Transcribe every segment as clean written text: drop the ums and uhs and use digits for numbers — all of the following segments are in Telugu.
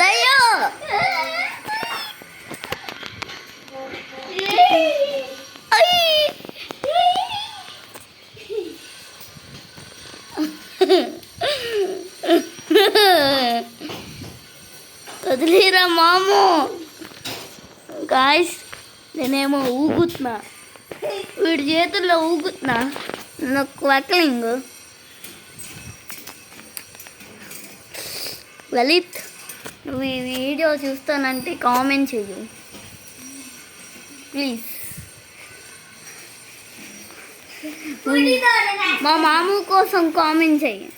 దయ్యో వదిలేరా మాము. గాయస్ నేనేమో ఊగుతున్నా, వీడి చేతుల్లో ఊగుతున్నా. క్వాక్లింగ్. లలిత్, నువ్వు ఈ వీడియో చూస్తానంటే కామెంట్ చెయ్యి ప్లీజ్. మా మాము కోసం కామెంట్ చెయ్యి.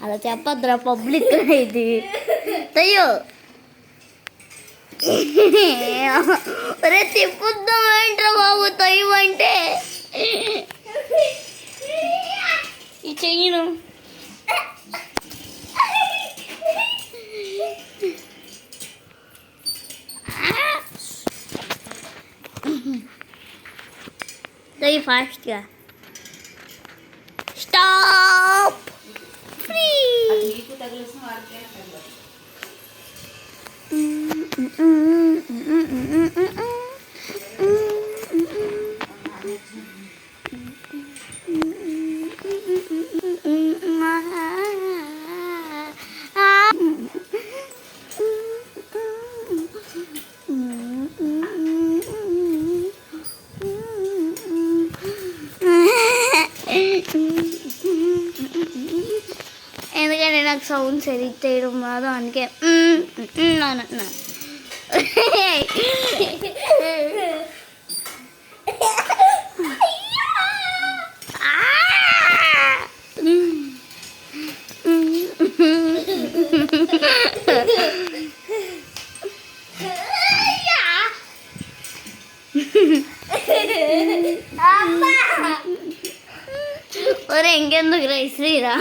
అలా చెప్పద్దురా, పబ్లిక్ ఇది. అయ్యో అరే తిప్పుద్దాం ఏంట్రా బాబు తయ్యం అంటే. ఈ చెయ్యను తయ్యి ఫాస్ట్గా. స్టాప్. ఫ్రీ. ఎందుకంటే నాకు సౌండ్స్ ఎడిట్ చేయడం రాదు, అందుకే అన్న. ఒరే ఇంకెందుకు రా ఇస్రీరా.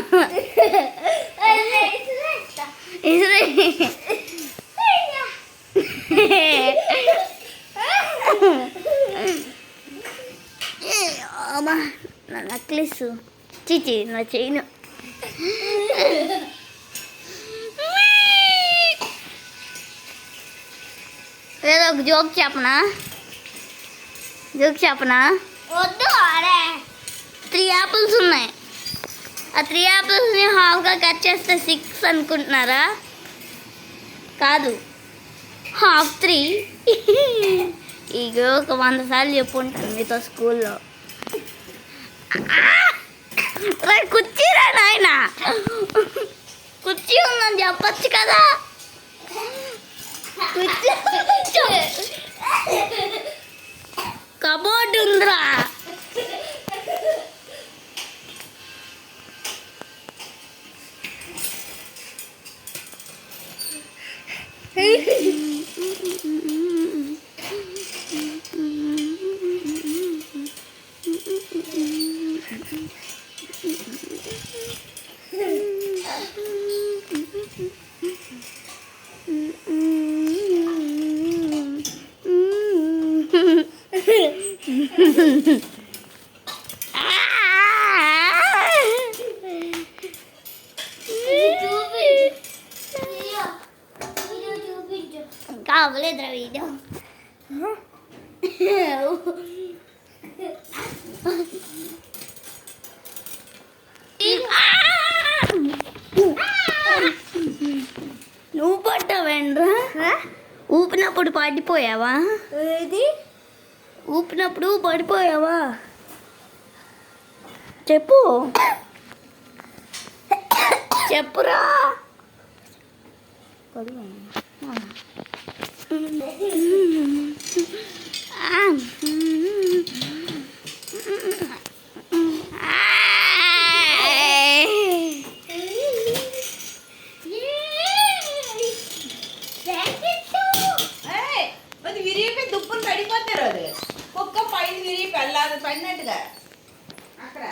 ఇస్రీ అమ్మా నా నెక్లెస్ చిచి నా చైన్. ఏదో ఒక జోక్ చెప్పనా? వద్దు. అరే 3 యాపిల్స్ ఉన్నాయి. ఆ 3 యాపిల్స్ని హాఫ్గా కట్ చేస్తే 6 అనుకుంటున్నారా? కాదు, ½ 3. ఇగో ఒక 100 సార్లు చెప్పుంటాను మీతో స్కూల్లో. కుర్చీరా నాయన, కుర్చీ ఉందని చెప్పచ్చు కదా. కబోర్డ్ ఉందిరా. కావలేదురా వీడియో. నువ్వు పడ్డావేండ్రా? ఊపినప్పుడు పడిపోయావా? ఊపినప్పుడు పడిపోయావా? చెప్పురా. విరిగిపోయి దుప్పులు పడిపోతారు. అది కుక్క పైన విరిగి పెళ్ళాలి పడినట్టుగా అక్కడ